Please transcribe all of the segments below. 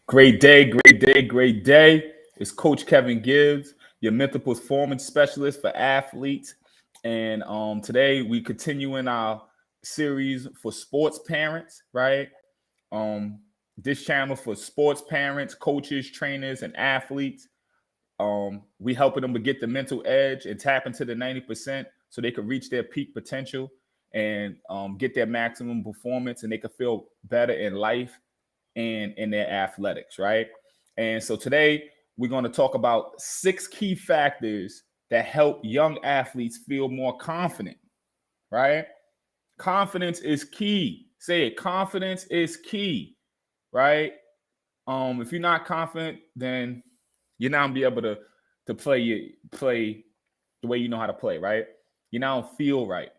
Great day, great day, great day. It's Coach Kevin Gibbs, your mental performance specialist for athletes. And today we continue in our series for sports parents, right? Um, this channel for sports parents, coaches, trainers, and athletes. We helping them to get the mental edge and tap into the 90% so they can reach their peak potential and get their maximum performance and they can feel better in life and in their athletics, right? And so today we're going to talk about 6 key factors that help young athletes feel more confident, right? Confidence is key. Say it, confidence is key, right? If you're not confident, then you're not gonna be able to play the way you know how to play, right? You now don't feel right.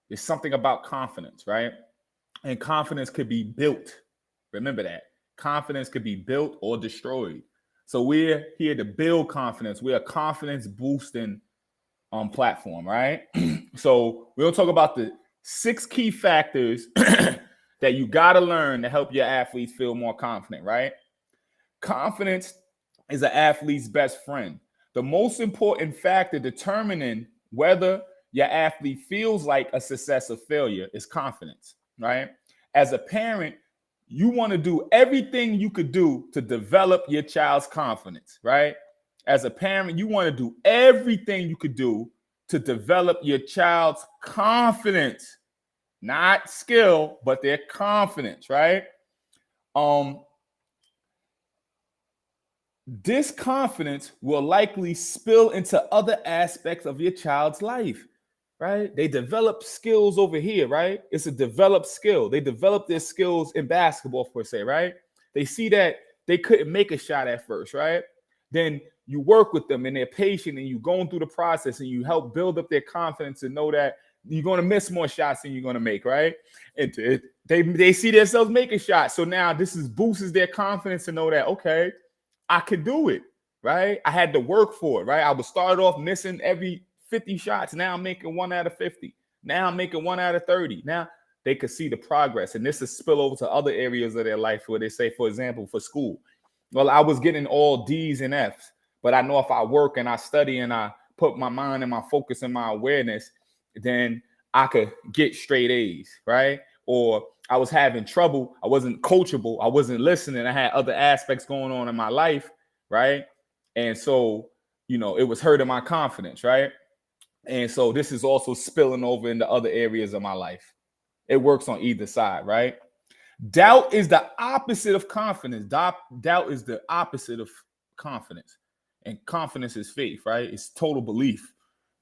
There's something about confidence, right? And confidence could be built. Remember that. Confidence could be built or destroyed. So we're here to build confidence. We're a confidence boosting platform, right? So we'll talk about the 6 key factors that you got to learn to help your athletes feel more confident, right? Confidence is an athlete's best friend. The most important factor determining whether your athlete feels like a success or failure is confidence, right? As a parent, you want to do everything you could do to develop your child's confidence, right? As a parent, you want to do everything you could do to develop your child's confidence, not skill, but their confidence, right? This confidence will likely spill into other aspects of your child's life, right? They develop skills over here, right? It's a developed skill. They develop their skills in basketball, per se, right? They see that they couldn't make a shot at first, right? Then you work with them and they're patient and you're going through the process and you help build up their confidence and know that you're going to miss more shots than you're going to make, right? And they see themselves making shots. So now this boosts their confidence to know that, okay, I could do it, right? I had to work for it, right? I would start off missing every 50 shots. Now I'm making 1 out of 50. Now I'm making 1 out of 30. Now they could see the progress. And this is spill over to other areas of their life where they say, for example, for school. Well, I was getting all D's and F's, but I know if I work and I study and I put my mind and my focus and my awareness, then I could get straight A's, right? Or I was having trouble. I wasn't coachable. I wasn't listening. I had other aspects going on in my life, right? And so, it was hurting my confidence, right? And so this is also spilling over into other areas of my life. It works on either side, right? Doubt is the opposite of confidence. Doubt is the opposite of confidence. And confidence is faith, right? It's total belief,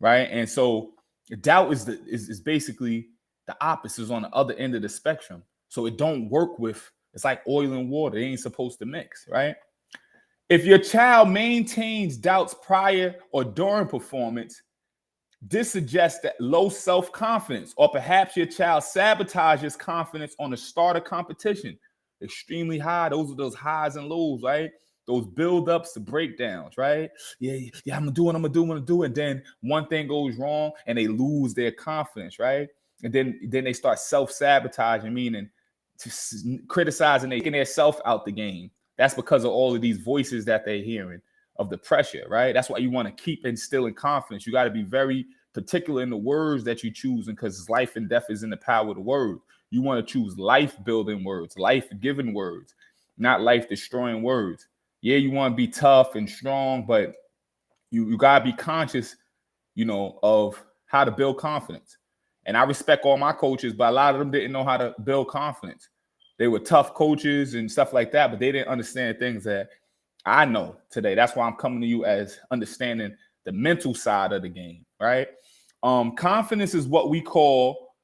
right? And so doubt is basically the opposite, is on the other end of the spectrum. So it don't work with, it's like oil and water. They ain't supposed to mix, right? If your child maintains doubts prior or during performance, this suggests that low self-confidence, or perhaps your child sabotages confidence on the start of competition. Extremely high. Those are those highs and lows, right? Those build-ups to breakdowns, right? Yeah, I'm gonna do it. And then one thing goes wrong and they lose their confidence, right? And then they start self-sabotaging, meaning criticizing, taking their self out the game. That's because of all of these voices that they're hearing of the pressure, right? That's why you want to keep instilling confidence. You got to be very particular in the words that you choose, because life and death is in the power of the word. You want to choose life-building words, life-giving words, not life-destroying words. Yeah, you want to be tough and strong, but you got to be conscious, of how to build confidence. And I respect all my coaches, but a lot of them didn't know how to build confidence. They were tough coaches and stuff like that, but they didn't understand things that I know today. That's why I'm coming to you as understanding the mental side of the game, right? Confidence is what we call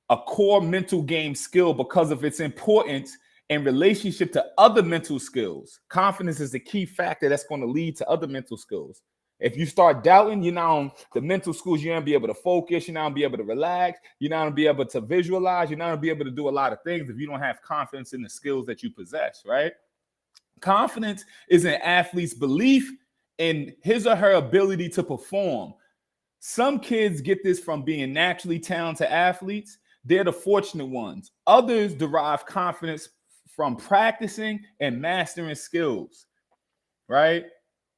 a core mental game skill because of its importance in relationship to other mental skills. Confidence is the key factor that's going to lead to other mental skills. If you start doubting, the mental skills, you're not gonna be able to focus, you're not gonna be able to relax, you're not gonna be able to visualize, you're not gonna be able to do a lot of things if you don't have confidence in the skills that you possess, right? Confidence is an athlete's belief in his or her ability to perform. Some kids get this from being naturally talented athletes. They're the fortunate ones. Others derive confidence from practicing and mastering skills, right?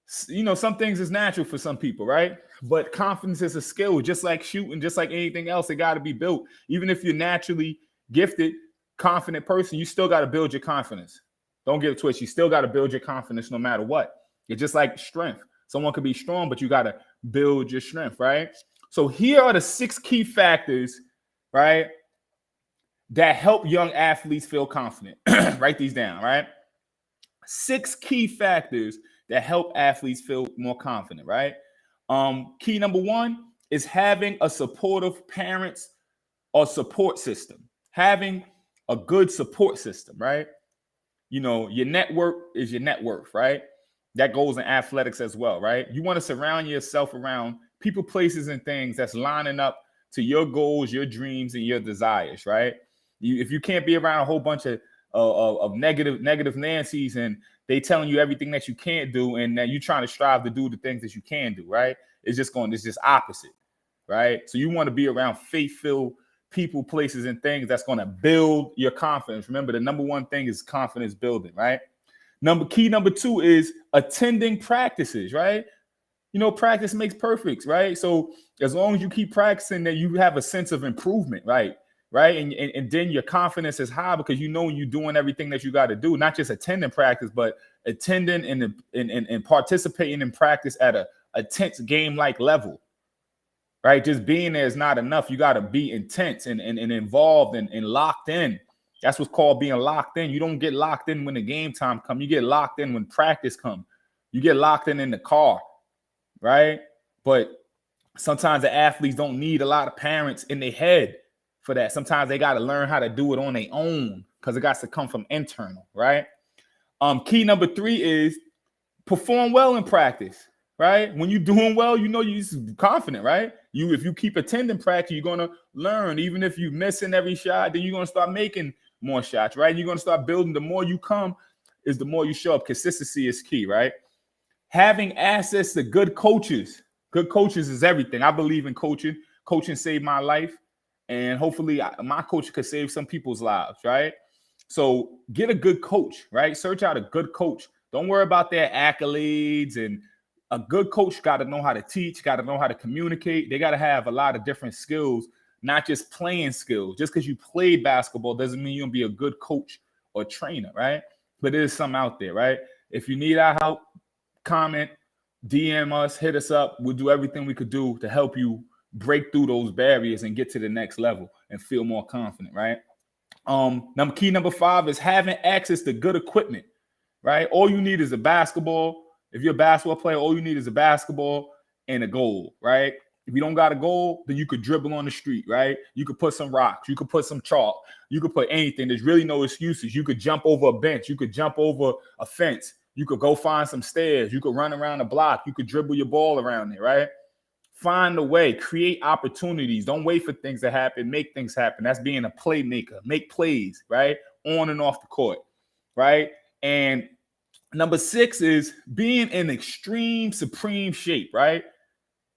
Some things is natural for some people, right? But confidence is a skill, just like shooting, just like anything else. It got to be built. Even if you're naturally gifted, confident person, you still got to build your confidence. Don't get it twisted. You still got to build your confidence no matter what. It's just like strength. Someone could be strong, but you got to build your strength, right? So here are the 6 key factors, right, that help young athletes feel confident. Write these down, right? 6 key factors that help athletes feel more confident, right? Key number 1 is having a supportive parents or support system. Having a good support system, right? Your network is your net worth, right? That goes in athletics as well, right? You want to surround yourself around people, places, and things that's lining up to your goals, your dreams, and your desires, right? If you can't be around a whole bunch of negative Nancy's and they telling you everything that you can't do, and that you trying to strive to do the things that you can do, right? It's just opposite, right? So you want to be around faith-filled people, places, and things that's going to build your confidence. Remember, the number 1 thing is confidence building, right? Key number 2 is attending practices, right? Practice makes perfect, right? So as long as you keep practicing, that you have a sense of improvement, right? And then your confidence is high because you're doing everything that you got to do, not just attending practice, but attending and participating in practice at a tense game-like level, right? Just being there is not enough. You got to be intense and involved and locked in. That's what's called being locked in. You don't get locked in when the game time comes. You get locked in when practice comes. You get locked in the car, right? But sometimes the athletes don't need a lot of parents in their head for that. Sometimes they got to learn how to do it on their own because it got to come from internal, right? Key number 3 is perform well in practice, right? When you're doing well, you're confident, right? If you keep attending practice, you're going to learn. Even if you're missing every shot, then you're going to start making more shots, right? You're going to start building. The more you come is the more you show up. Consistency is key, right? Having access to good coaches. Good coaches is everything. I believe in coaching. Coaching saved my life. And hopefully my coach could save some people's lives, right? So get a good coach, right? Search out a good coach. Don't worry about their accolades. And a good coach got to know how to teach, got to know how to communicate. They got to have a lot of different skills, not just playing skills. Just because you played basketball doesn't mean you're going to be a good coach or trainer, right? But there's some out there, right? If you need our help, comment, DM us, hit us up. We'll do everything we could do to help you break through those barriers and get to the next level and feel more confident, right? Key number 5 is having access to good equipment, right? All you need is a basketball. If you're a basketball player, all you need is a basketball and a goal, right? If you don't got a goal, then you could dribble on the street, right? You could put some rocks. You could put some chalk. You could put anything. There's really no excuses. You could jump over a bench. You could jump over a fence. You could go find some stairs. You could run around the block. You could dribble your ball around there, right? Find a way, create opportunities. Don't wait for things to happen. Make things happen. That's being a playmaker. Make plays, right? On and off the court, right? And number 6 is being in extreme, supreme shape, right?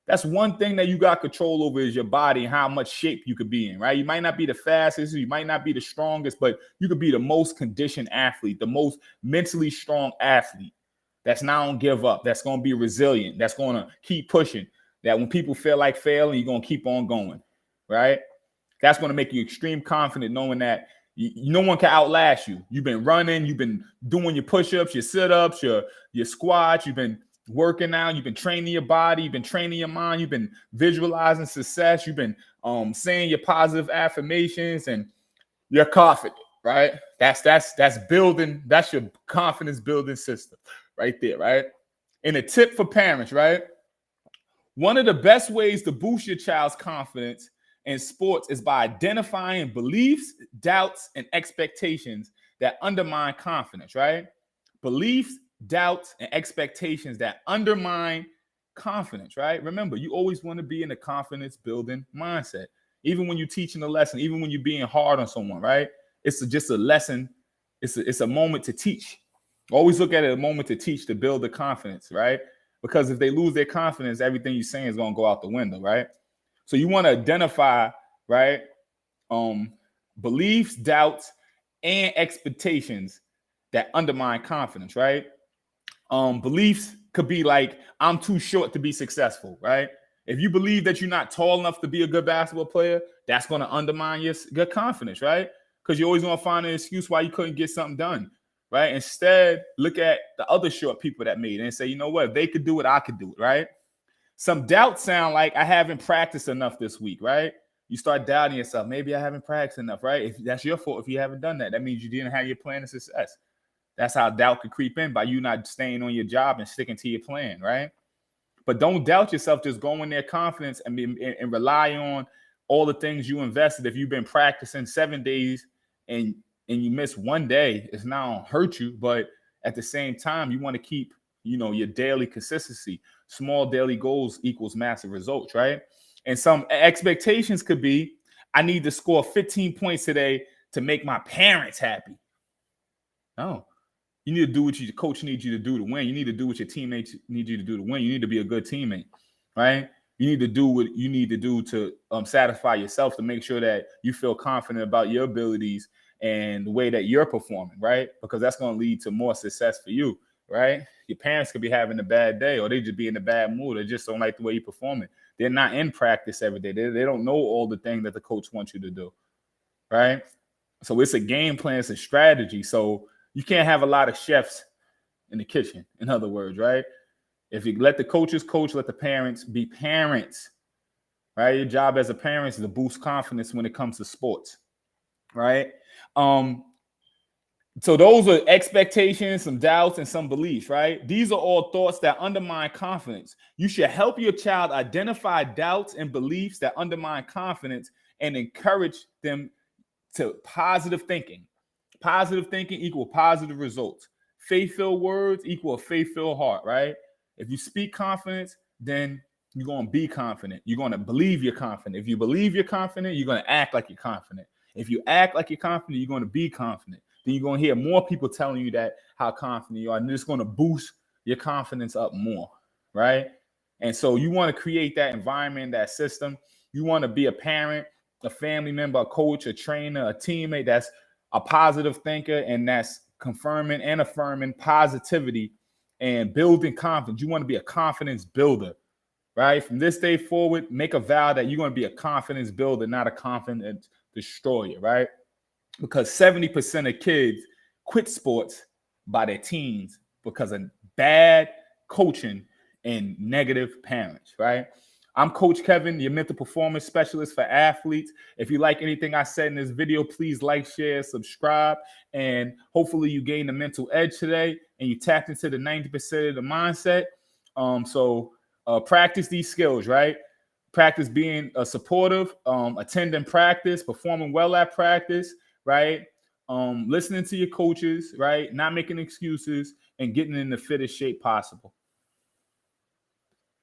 That's one thing that you got control over is your body and how much shape you could be in, right? You might not be the fastest, you might not be the strongest, but you could be the most conditioned athlete, the most mentally strong athlete that's not going to give up, that's going to be resilient, that's going to keep pushing. That when people feel like failing, you're going to keep on going, right? That's going to make you extreme confident knowing that no one can outlast you. You've been running, you've been doing your push-ups, your sit-ups, your squats, you've been working out, you've been training your body, you've been training your mind, you've been visualizing success, you've been saying your positive affirmations, and you're confident, right? That's building, that's your confidence building system right there, right? And a tip for parents, right? One of the best ways to boost your child's confidence in sports is by identifying beliefs, doubts, and expectations that undermine confidence, right? Beliefs, doubts, and expectations that undermine confidence, right? Remember, you always want to be in a confidence building mindset. Even when you're teaching a lesson, even when you're being hard on someone, right? It's just a lesson. It's a moment to teach. Always look at it as a moment to teach, to build the confidence, right? Because if they lose their confidence, everything you're saying is going to go out the window, right? So you want to identify, right, beliefs, doubts, and expectations that undermine confidence, right? Beliefs could be like, I'm too short to be successful, right? If you believe that you're not tall enough to be a good basketball player, that's going to undermine your good confidence, right? Because you're always going to find an excuse why you couldn't get something done, right? Instead, look at the other short people that made it and say, you know what, if they could do it, I could do it, right? Some doubts sound like I haven't practiced enough this week, right? You start doubting yourself. Maybe I haven't practiced enough, right? If that's your fault, if you haven't done that, that means you didn't have your plan of success. That's how doubt could creep in by you not staying on your job and sticking to your plan, right? But don't doubt yourself. Just go in there confidence and rely on all the things you invested. If you've been practicing 7 days and you miss one day, it's not gonna hurt you. But at the same time, you want to keep, your daily consistency. Small daily goals equals massive results, right? And some expectations could be, I need to score 15 points today to make my parents happy. No. You need to do what your coach needs you to do to win. You need to do what your teammates need you to do to win. You need to be a good teammate, right? You need to do what you need to do to satisfy yourself, to make sure that you feel confident about your abilities and the way that you're performing, right? Because that's going to lead to more success for you, right? Your parents could be having a bad day, or they just be in a bad mood, or just don't like the way you're performing. They're not in practice every day. They don't know all the things that the coach wants you to do, right? So it's a game plan, it's a strategy. So you can't have a lot of chefs in the kitchen, in other words, right? If you let the coaches coach, let the parents be parents, right? Your job as a parent is to boost confidence when it comes to sports, right? So those are expectations, some doubts, and some beliefs, right? These are all thoughts that undermine confidence. You should help your child identify doubts and beliefs that undermine confidence and encourage them to positive thinking. Positive thinking equal positive results. Faith-filled words equal a faith-filled heart, right? If you speak confidence, then you're going to be confident. You're going to believe you're confident. If you believe you're confident, you're going to act like you're confident. If you act like you're confident, you're going to be confident. Then you're going to hear more people telling you that how confident you are, and it's going to boost your confidence up more, right? And so you want to create that environment, that system. You want to be a parent, a family member, a coach, a trainer, a teammate that's a positive thinker, and that's confirming and affirming positivity and building confidence. You want to be a confidence builder, right? From this day forward, make a vow that you're going to be a confidence builder, not a confidence destroyer, right? Because 70% of kids quit sports by their teens because of bad coaching and negative parents, right? I'm Coach Kevin, your mental performance specialist for athletes. If you like anything I said in this video, please like, share, subscribe, and hopefully you gained a mental edge today and you tapped into the 90% of the mindset. So practice these skills, right? Practice being supportive, attending practice, performing well at practice, right? Listening to your coaches, right? Not making excuses, and getting in the fittest shape possible.